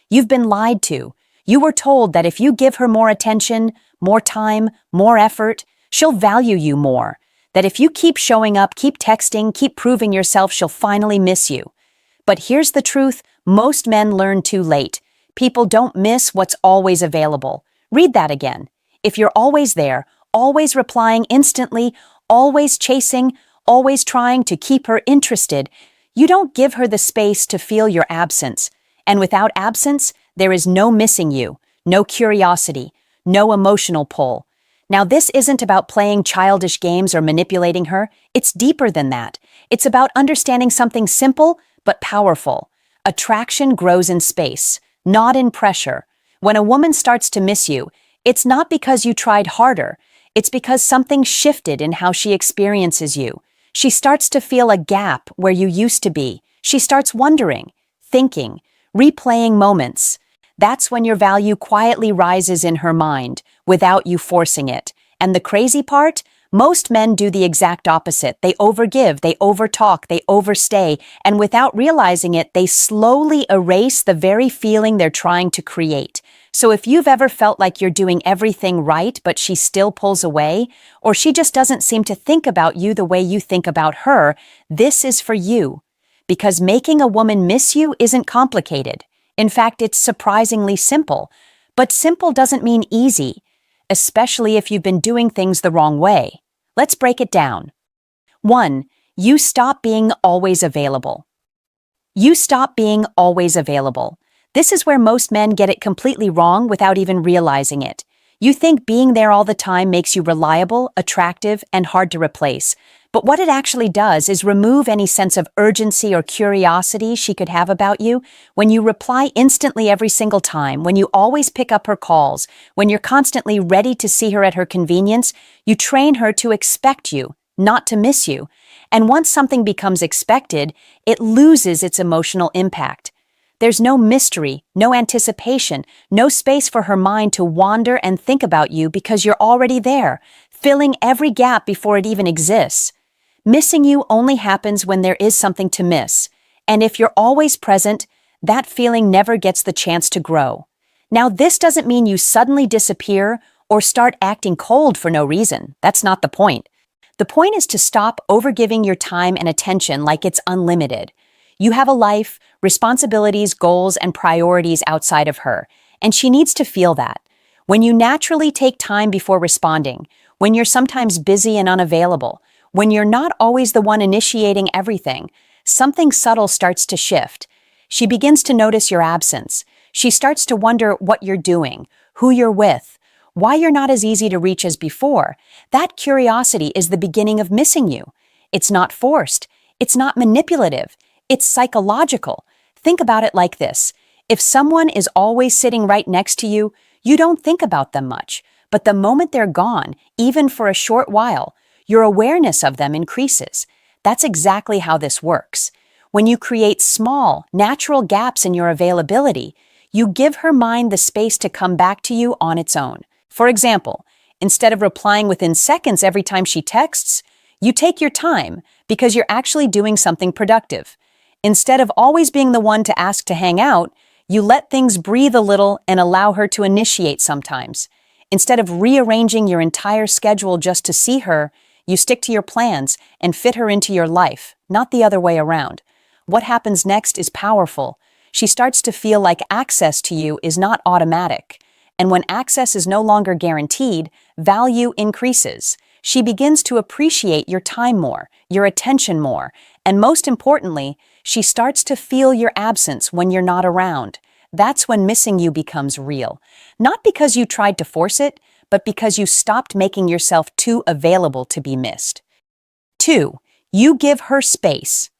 You've been lied to. You were told that if you give her more attention, more time, more effort, she'll value you more. That if you keep showing up, keep texting, keep proving yourself, she'll finally miss you. But here's the truth, most men learn too late. People don't miss what's always available. Read that again. If you're always there, always replying instantly, always chasing, always trying to keep her interested, you don't give her the space to feel your absence. And without absence, there is no missing you, no curiosity, no emotional pull. Now, this isn't about playing childish games or manipulating her. It's deeper than that. It's about understanding something simple but powerful. Attraction grows in space, not in pressure. When a woman starts to miss you, it's not because you tried harder. It's because something shifted in how she experiences you. She starts to feel a gap where you used to be. She starts wondering, thinking, replaying moments. That's when your value quietly rises in her mind, without you forcing it. And the crazy part? Most men do the exact opposite. They overgive, they overtalk, they overstay, and without realizing it, they slowly erase the very feeling they're trying to create. So if you've ever felt like you're doing everything right, but she still pulls away, or she just doesn't seem to think about you the way you think about her, this is for you. Because making a woman miss you isn't complicated. In fact, it's surprisingly simple. But simple doesn't mean easy, especially if you've been doing things the wrong way. Let's break it down. 1. You stop being always available. You stop being always available. This is where most men get it completely wrong without even realizing it. You think being there all the time makes you reliable, attractive, and hard to replace. But what it actually does is remove any sense of urgency or curiosity she could have about you. When you reply instantly every single time, when you always pick up her calls, when you're constantly ready to see her at her convenience, you train her to expect you, not to miss you. And once something becomes expected, it loses its emotional impact. There's no mystery, no anticipation, no space for her mind to wander and think about you because you're already there, filling every gap before it even exists. Missing you only happens when there is something to miss, and if you're always present, that feeling never gets the chance to grow. Now, this doesn't mean you suddenly disappear or start acting cold for no reason. That's not the point. The point is to stop overgiving your time and attention like it's unlimited. You have a life, responsibilities, goals, and priorities outside of her, and she needs to feel that. When you naturally take time before responding, when you're sometimes busy and unavailable, when you're not always the one initiating everything, something subtle starts to shift. She begins to notice your absence. She starts to wonder what you're doing, who you're with, why you're not as easy to reach as before. That curiosity is the beginning of missing you. It's not forced. It's not manipulative. It's psychological. Think about it like this. If someone is always sitting right next to you, you don't think about them much. But the moment they're gone, even for a short while, your awareness of them increases. That's exactly how this works. When you create small, natural gaps in your availability, you give her mind the space to come back to you on its own. For example, instead of replying within seconds every time she texts, you take your time because you're actually doing something productive. Instead of always being the one to ask to hang out, you let things breathe a little and allow her to initiate sometimes. Instead of rearranging your entire schedule just to see her, you stick to your plans and fit her into your life, not the other way around. What happens next is powerful. She starts to feel like access to you is not automatic. And when access is no longer guaranteed, value increases. She begins to appreciate your time more, your attention more, and most importantly, she starts to feel your absence when you're not around. That's when missing you becomes real. Not because you tried to force it, but because you stopped making yourself too available to be missed. 2. You give her space.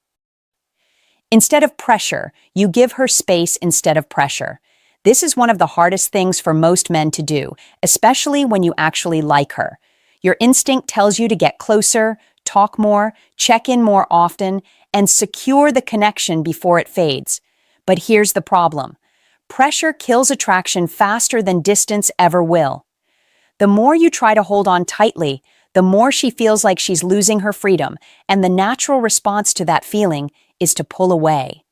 Instead of pressure, you give her space instead of pressure. This is one of the hardest things for most men to do, especially when you actually like her. Your instinct tells you to get closer, talk more, check in more often, and secure the connection before it fades. But here's the problem. Pressure kills attraction faster than distance ever will. The more you try to hold on tightly, the more she feels like she's losing her freedom, and the natural response to that feeling is to pull away.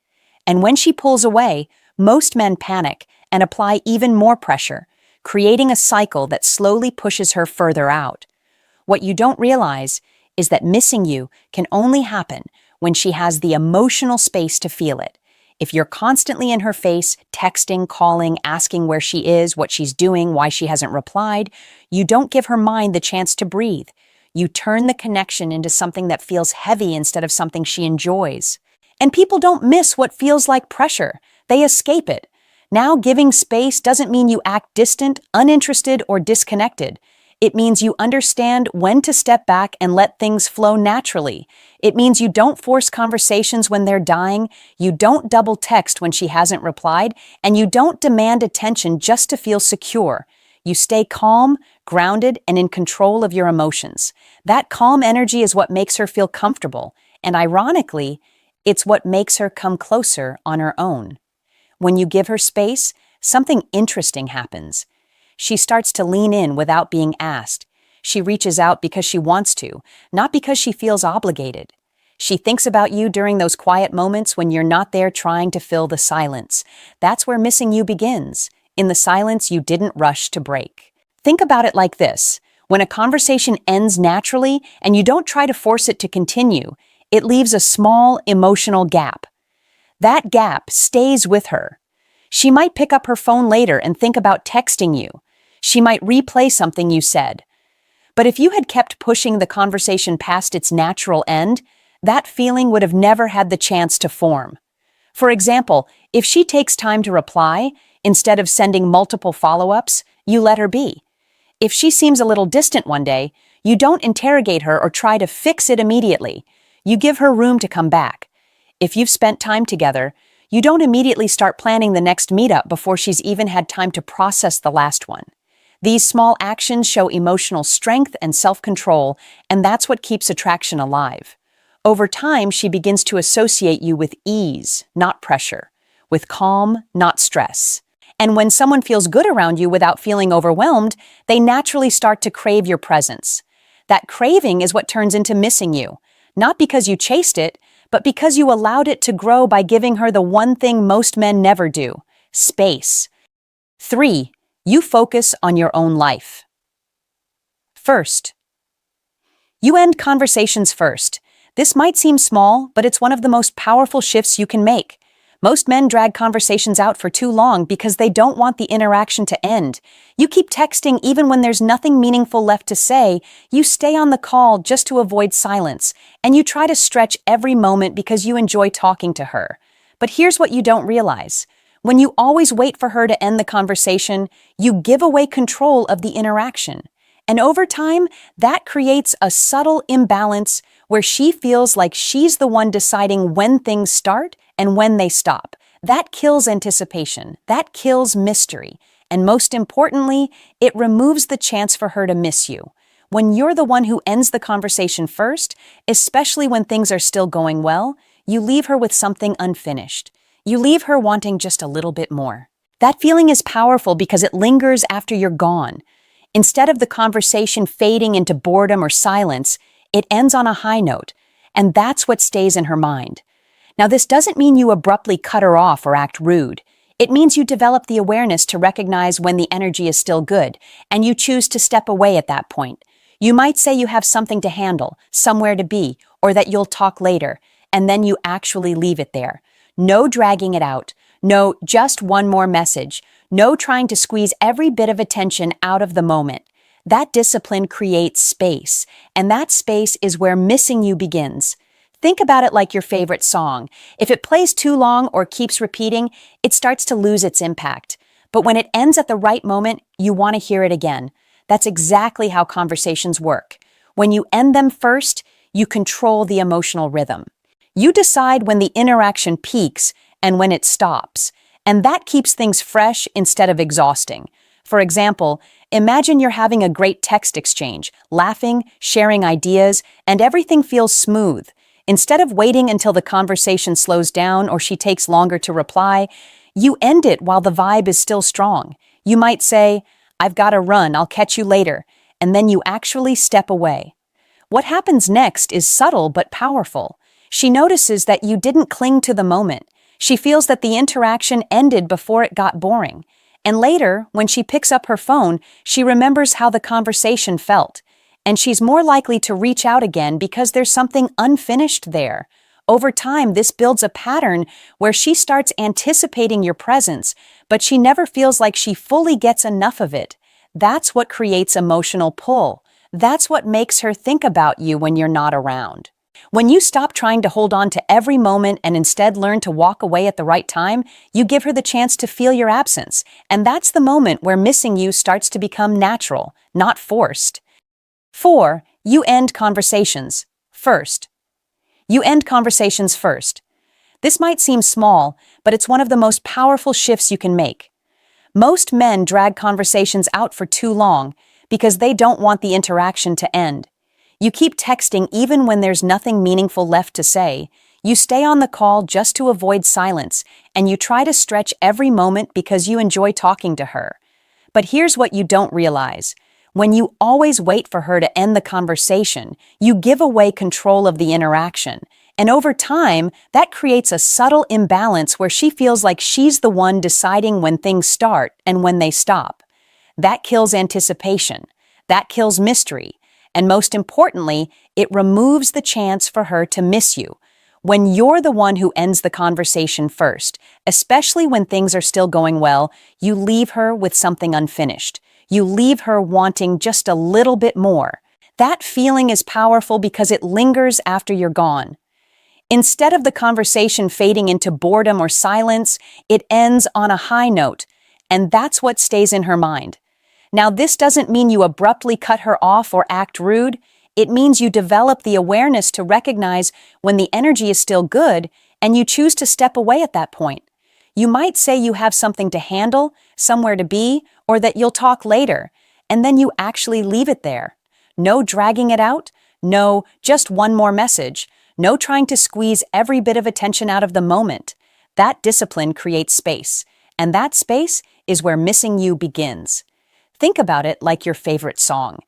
And when she pulls away, Most men panic and apply even more pressure, creating a cycle that slowly pushes her further out. What you don't realize is that missing you can only happen when she has the emotional space to feel it. If you're constantly in her face, texting, calling, asking where she is, what she's doing, why she hasn't replied, you don't give her mind the chance to breathe. You turn the connection into something that feels heavy instead of something she enjoys. And people don't miss what feels like pressure. They escape it. Now, giving space doesn't mean you act distant, uninterested, or disconnected. It means you understand when to step back and let things flow naturally. It means you don't force conversations when they're dying, you don't double text when she hasn't replied, and you don't demand attention just to feel secure. You stay calm, grounded, and in control of your emotions. That calm energy is what makes her feel comfortable, and ironically, it's what makes her come closer on her own. When you give her space, something interesting happens. She starts to lean in without being asked. She reaches out because she wants to, not because she feels obligated. She thinks about you during those quiet moments when you're not there trying to fill the silence. That's where missing you begins, in the silence you didn't rush to break. Think about it like this. When a conversation ends naturally and you don't try to force it to continue, it leaves a small emotional gap. That gap stays with her. She might pick up her phone later and think about texting you. She might replay something you said. But if you had kept pushing the conversation past its natural end, that feeling would have never had the chance to form. For example, if she takes time to reply, instead of sending multiple follow-ups, you let her be. If she seems a little distant one day, you don't interrogate her or try to fix it immediately. You give her room to come back. If you've spent time together, you don't immediately start planning the next meetup before she's even had time to process the last one. These small actions show emotional strength and self-control, and that's what keeps attraction alive. Over time, she begins to associate you with ease, not pressure, with calm, not stress. And when someone feels good around you without feeling overwhelmed, they naturally start to crave your presence. That craving is what turns into missing you, not because you chased it, but because you allowed it to grow by giving her the one thing most men never do: space. 3. You focus on your own life. First, you end conversations first. This might seem small, but it's one of the most powerful shifts you can make. Most men drag conversations out for too long because they don't want the interaction to end. You keep texting even when there's nothing meaningful left to say. You stay on the call just to avoid silence, and you try to stretch every moment because you enjoy talking to her. But here's what you don't realize. When you always wait for her to end the conversation, you give away control of the interaction. And over time, that creates a subtle imbalance where she feels like she's the one deciding when things start and when they stop. That kills anticipation, that kills mystery, and most importantly, it removes the chance for her to miss you. When you're the one who ends the conversation first, especially when things are still going well, you leave her with something unfinished. You leave her wanting just a little bit more. That feeling is powerful because it lingers after you're gone. Instead of the conversation fading into boredom or silence, it ends on a high note, and that's what stays in her mind. Now, this doesn't mean you abruptly cut her off or act rude. It means you develop the awareness to recognize when the energy is still good, and you choose to step away at that point. You might say you have something to handle, somewhere to be, or that you'll talk later, and then you actually leave it there. No dragging it out. No, just one more message. No trying to squeeze every bit of attention out of the moment. That discipline creates space, and that space is where missing you begins. Think about it like your favorite song. If it plays too long or keeps repeating, it starts to lose its impact. But when it ends at the right moment, you want to hear it again. That's exactly how conversations work. When you end them first, you control the emotional rhythm. You decide when the interaction peaks and when it stops, and that keeps things fresh instead of exhausting. For example, imagine you're having a great text exchange, laughing, sharing ideas, and everything feels smooth. Instead of waiting until the conversation slows down or she takes longer to reply, you end it while the vibe is still strong. You might say, "I've got to run, I'll catch you later," and then you actually step away. What happens next is subtle but powerful. She notices that you didn't cling to the moment. She feels that the interaction ended before it got boring. And later, when she picks up her phone, she remembers how the conversation felt. And she's more likely to reach out again because there's something unfinished there. Over time, this builds a pattern where she starts anticipating your presence, but she never feels like she fully gets enough of it. That's what creates emotional pull. That's what makes her think about you when you're not around. When you stop trying to hold on to every moment and instead learn to walk away at the right time, you give her the chance to feel your absence. And that's the moment where missing you starts to become natural, not forced. 4. You end conversations. First. You end conversations first. This might seem small, but it's one of the most powerful shifts you can make. Most men drag conversations out for too long because they don't want the interaction to end. You keep texting even when there's nothing meaningful left to say. You stay on the call just to avoid silence, and you try to stretch every moment because you enjoy talking to her. But here's what you don't realize. When you always wait for her to end the conversation, you give away control of the interaction. And over time, that creates a subtle imbalance where she feels like she's the one deciding when things start and when they stop. That kills anticipation. That kills mystery. And most importantly, it removes the chance for her to miss you. When you're the one who ends the conversation first, especially when things are still going well, you leave her with something unfinished. You leave her wanting just a little bit more. That feeling is powerful because it lingers after you're gone. Instead of the conversation fading into boredom or silence, it ends on a high note, and that's what stays in her mind. Now, this doesn't mean you abruptly cut her off or act rude. It means you develop the awareness to recognize when the energy is still good, and you choose to step away at that point. You might say you have something to handle, somewhere to be, or that you'll talk later, and then you actually leave it there. No dragging it out, no just one more message, no trying to squeeze every bit of attention out of the moment. That discipline creates space, and that space is where missing you begins. Think about it like your favorite song.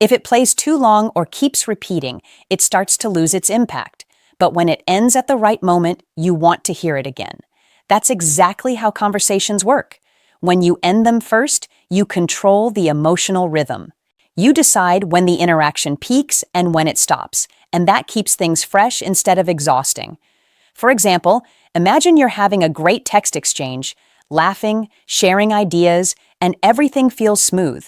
If it plays too long or keeps repeating, it starts to lose its impact. But when it ends at the right moment, you want to hear it again. That's exactly how conversations work. When you end them first, you control the emotional rhythm. You decide when the interaction peaks and when it stops, and that keeps things fresh instead of exhausting. For example, imagine you're having a great text exchange, laughing, sharing ideas, and everything feels smooth.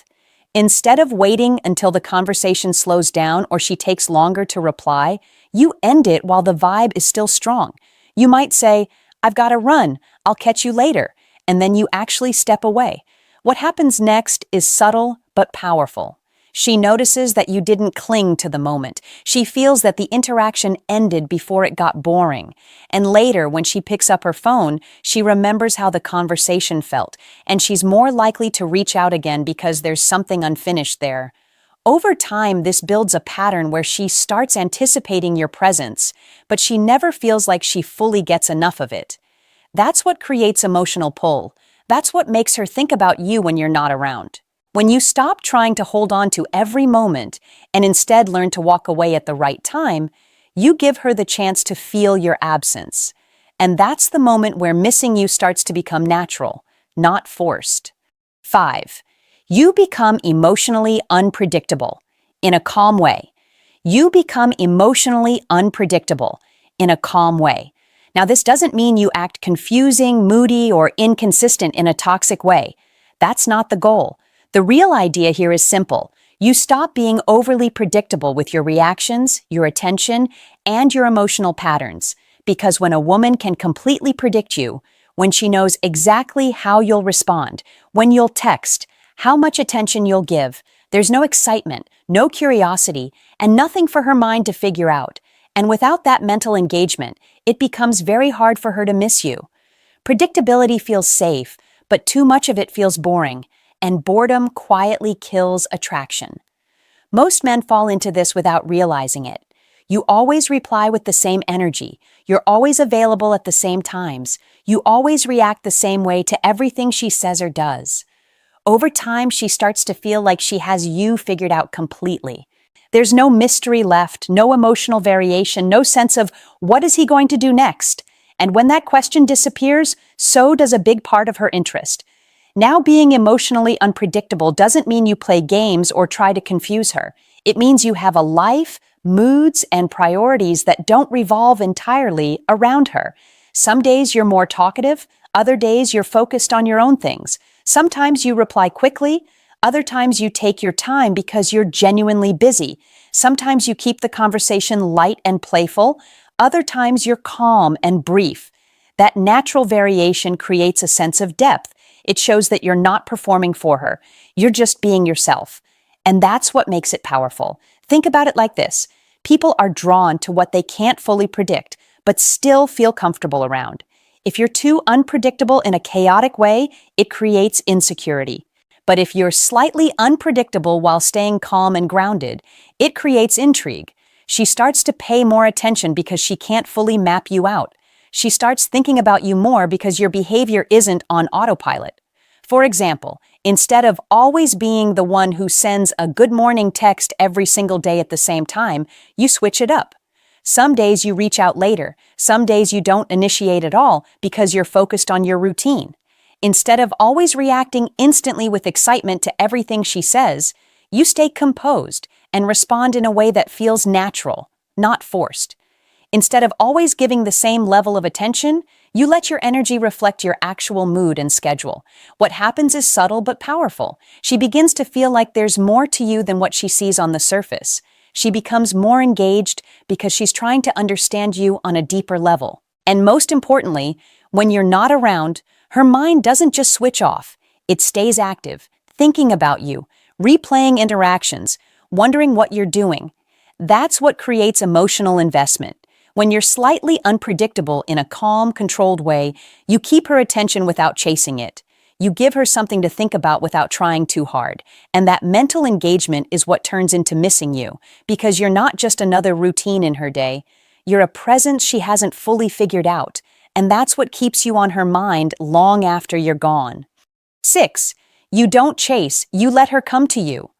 Instead of waiting until the conversation slows down or she takes longer to reply, you end it while the vibe is still strong. You might say, "I've got to run, I'll catch you later," and then you actually step away. What happens next is subtle but powerful. She notices that you didn't cling to the moment. She feels that the interaction ended before it got boring. And later, when she picks up her phone, she remembers how the conversation felt, and she's more likely to reach out again because there's something unfinished there. Over time, this builds a pattern where she starts anticipating your presence, but she never feels like she fully gets enough of it. That's what creates emotional pull. That's what makes her think about you when you're not around. When you stop trying to hold on to every moment and instead learn to walk away at the right time, you give her the chance to feel your absence. And that's the moment where missing you starts to become natural, not forced. 5. You become emotionally unpredictable in a calm way. You become emotionally unpredictable in a calm way. Now, this doesn't mean you act confusing, moody, or inconsistent in a toxic way. That's not the goal. The real idea here is simple. You stop being overly predictable with your reactions, your attention, and your emotional patterns. Because when a woman can completely predict you, when she knows exactly how you'll respond, when you'll text, how much attention you'll give, there's no excitement, no curiosity, and nothing for her mind to figure out. And without that mental engagement, it becomes very hard for her to miss you. Predictability feels safe, but too much of it feels boring. And boredom quietly kills attraction. Most men fall into this without realizing it. You always reply with the same energy. You're always available at the same times. You always react the same way to everything she says or does. Over time, she starts to feel like she has you figured out completely. There's no mystery left, no emotional variation, no sense of what is he going to do next? And when that question disappears, so does a big part of her interest. Now, being emotionally unpredictable doesn't mean you play games or try to confuse her. It means you have a life, moods, and priorities that don't revolve entirely around her. Some days you're more talkative, other days you're focused on your own things. Sometimes you reply quickly, other times you take your time because you're genuinely busy. Sometimes you keep the conversation light and playful, other times you're calm and brief. That natural variation creates a sense of depth. It shows that you're not performing for her. You're just being yourself. And that's what makes it powerful. Think about it like this. People are drawn to what they can't fully predict, but still feel comfortable around. If you're too unpredictable in a chaotic way, it creates insecurity. But if you're slightly unpredictable while staying calm and grounded, it creates intrigue. She starts to pay more attention because she can't fully map you out. She starts thinking about you more because your behavior isn't on autopilot. For example, instead of always being the one who sends a good morning text every single day at the same time, you switch it up. Some days you reach out later, some days you don't initiate at all because you're focused on your routine. Instead of always reacting instantly with excitement to everything she says, you stay composed and respond in a way that feels natural, not forced. Instead of always giving the same level of attention, you let your energy reflect your actual mood and schedule. What happens is subtle but powerful. She begins to feel like there's more to you than what she sees on the surface. She becomes more engaged because she's trying to understand you on a deeper level. And most importantly, when you're not around, her mind doesn't just switch off. It stays active, thinking about you, replaying interactions, wondering what you're doing. That's what creates emotional investment. When you're slightly unpredictable in a calm, controlled way, you keep her attention without chasing it. You give her something to think about without trying too hard. And that mental engagement is what turns into missing you, because you're not just another routine in her day. You're a presence she hasn't fully figured out. And that's what keeps you on her mind long after you're gone. 6. You don't chase, you let her come to you.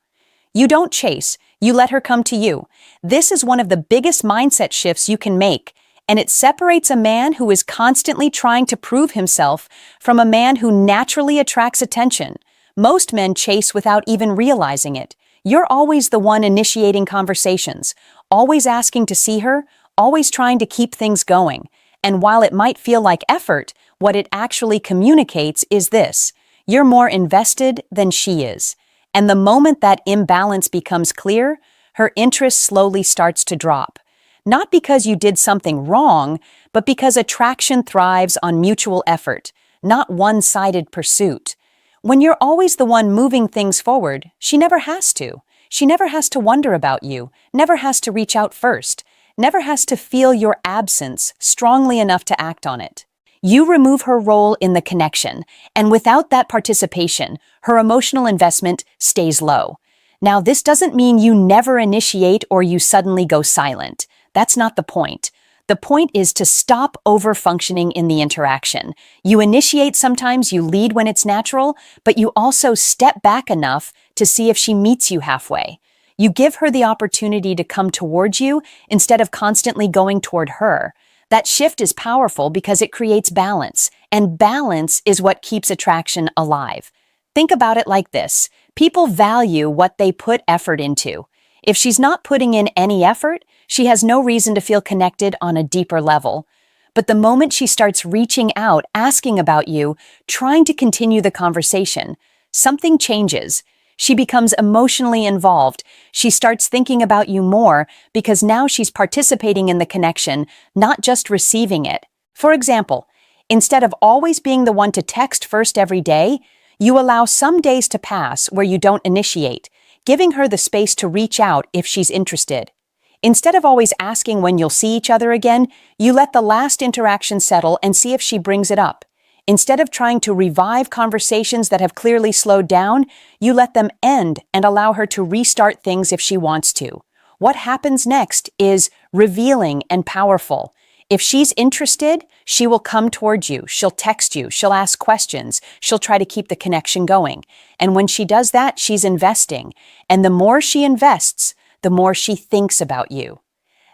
You don't chase, you let her come to you. This is one of the biggest mindset shifts you can make, and it separates a man who is constantly trying to prove himself from a man who naturally attracts attention. Most men chase without even realizing it. You're always the one initiating conversations, always asking to see her, always trying to keep things going. And while it might feel like effort, what it actually communicates is this: you're more invested than she is. And the moment that imbalance becomes clear, her interest slowly starts to drop. Not because you did something wrong, but because attraction thrives on mutual effort, not one-sided pursuit. When you're always the one moving things forward, she never has to. She never has to wonder about you, never has to reach out first, never has to feel your absence strongly enough to act on it. You remove her role in the connection, and without that participation, her emotional investment stays low. Now, this doesn't mean you never initiate or you suddenly go silent. That's not the point. The point is to stop over-functioning in the interaction. You initiate sometimes, you lead when it's natural, but you also step back enough to see if she meets you halfway. You give her the opportunity to come towards you instead of constantly going toward her. That shift is powerful because it creates balance, and balance is what keeps attraction alive. Think about it like this. People value what they put effort into. If she's not putting in any effort, she has no reason to feel connected on a deeper level. But the moment she starts reaching out, asking about you, trying to continue the conversation, something changes. She becomes emotionally involved. She starts thinking about you more because now she's participating in the connection, not just receiving it. For example, instead of always being the one to text first every day, you allow some days to pass where you don't initiate, giving her the space to reach out if she's interested. Instead of always asking when you'll see each other again, you let the last interaction settle and see if she brings it up. Instead of trying to revive conversations that have clearly slowed down, you let them end and allow her to restart things if she wants to. What happens next is revealing and powerful. If she's interested, she will come towards you, she'll text you, she'll ask questions, she'll try to keep the connection going. And when she does that, she's investing. And the more she invests, the more she thinks about you.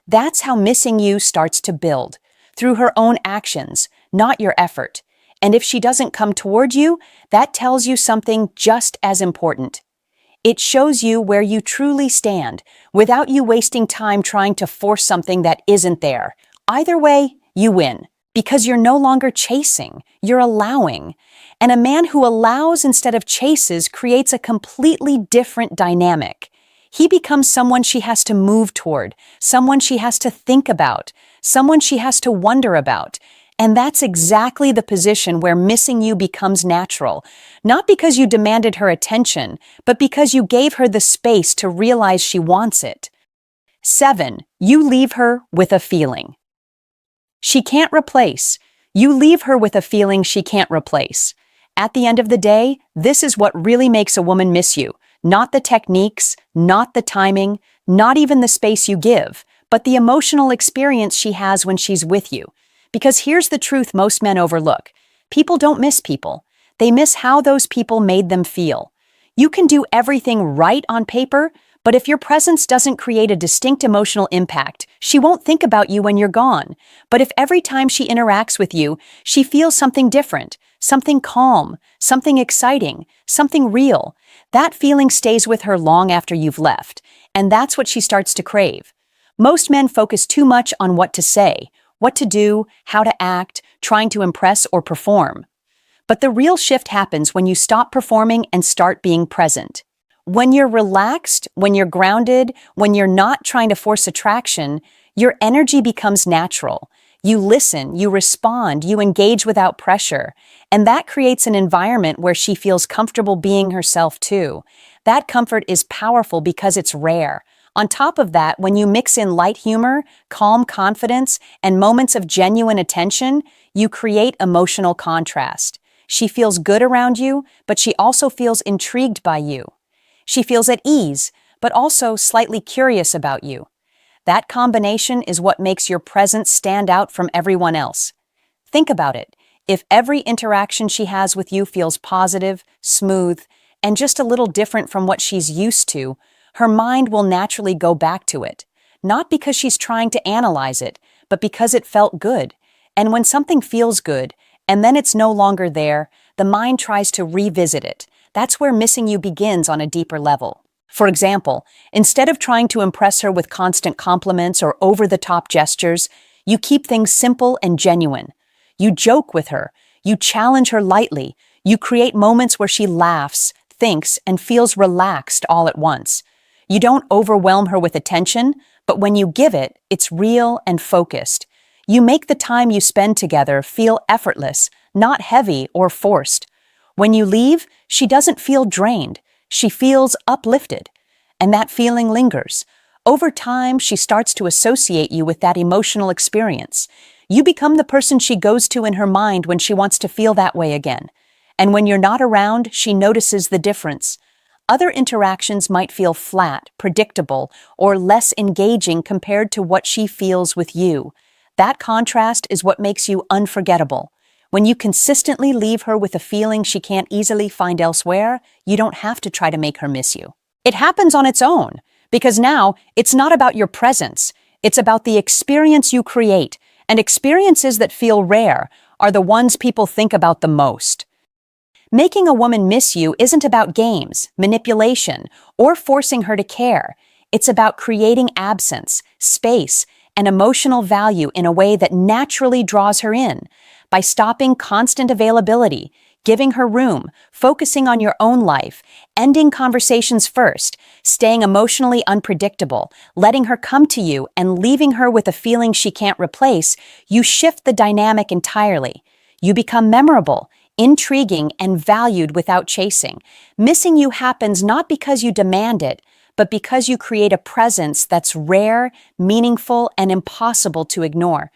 That's how missing you starts to build. through her own actions, not your effort. And if she doesn't come toward you, that tells you something just as important. It shows you where you truly stand, without you wasting time trying to force something that isn't there. Either way, you win, because you're no longer chasing, you're allowing. And a man who allows instead of chases creates a completely different dynamic. He becomes someone she has to move toward, someone she has to think about, someone she has to wonder about. And that's exactly the position where missing you becomes natural, not because you demanded her attention, but because you gave her the space to realize she wants it. 7. You leave her with a feeling. She can't replace. You leave her with a feeling she can't replace. At the end of the day, this is what really makes a woman miss you. Not the techniques, not the timing, not even the space you give, but the emotional experience she has when she's with you. Because here's the truth most men overlook. People don't miss people. They miss how those people made them feel. You can do everything right on paper, but if your presence doesn't create a distinct emotional impact, she won't think about you when you're gone. But if every time she interacts with you, she feels something different, something calm, something exciting, something real, that feeling stays with her long after you've left, and that's what she starts to crave. Most men focus too much on what to say, what to do, how to act, trying to impress or perform. But the real shift happens when you stop performing and start being present. When you're relaxed, when you're grounded, when you're not trying to force attraction, your energy becomes natural. You listen, you respond, you engage without pressure, and that creates an environment where she feels comfortable being herself too. That comfort is powerful because it's rare. On top of that, when you mix in light humor, calm confidence, and moments of genuine attention, you create emotional contrast. She feels good around you, but she also feels intrigued by you. She feels at ease, but also slightly curious about you. That combination is what makes your presence stand out from everyone else. Think about it. If every interaction she has with you feels positive, smooth, and just a little different from what she's used to, her mind will naturally go back to it, not because she's trying to analyze it, but because it felt good. And when something feels good, and then it's no longer there, the mind tries to revisit it. That's where missing you begins on a deeper level. For example, instead of trying to impress her with constant compliments or over-the-top gestures, you keep things simple and genuine. You joke with her, you challenge her lightly, you create moments where she laughs, thinks, and feels relaxed all at once. You don't overwhelm her with attention, but when you give it, it's real and focused. You make the time you spend together feel effortless, not heavy or forced. When you leave, she doesn't feel drained. She feels uplifted. And that feeling lingers. Over time, she starts to associate you with that emotional experience. You become the person she goes to in her mind when she wants to feel that way again. And when you're not around, she notices the difference. Other interactions might feel flat, predictable, or less engaging compared to what she feels with you. That contrast is what makes you unforgettable. When you consistently leave her with a feeling she can't easily find elsewhere, you don't have to try to make her miss you. It happens on its own, because now it's not about your presence, it's about the experience you create, and experiences that feel rare are the ones people think about the most. Making a woman miss you isn't about games, manipulation, or forcing her to care. It's about creating absence, space, and emotional value in a way that naturally draws her in. By stopping constant availability, giving her room, focusing on your own life, ending conversations first, staying emotionally unpredictable, letting her come to you, and leaving her with a feeling she can't replace, you shift the dynamic entirely. You become memorable, intriguing, and valued without chasing. Missing you happens not because you demand it, but because you create a presence that's rare, meaningful, and impossible to ignore.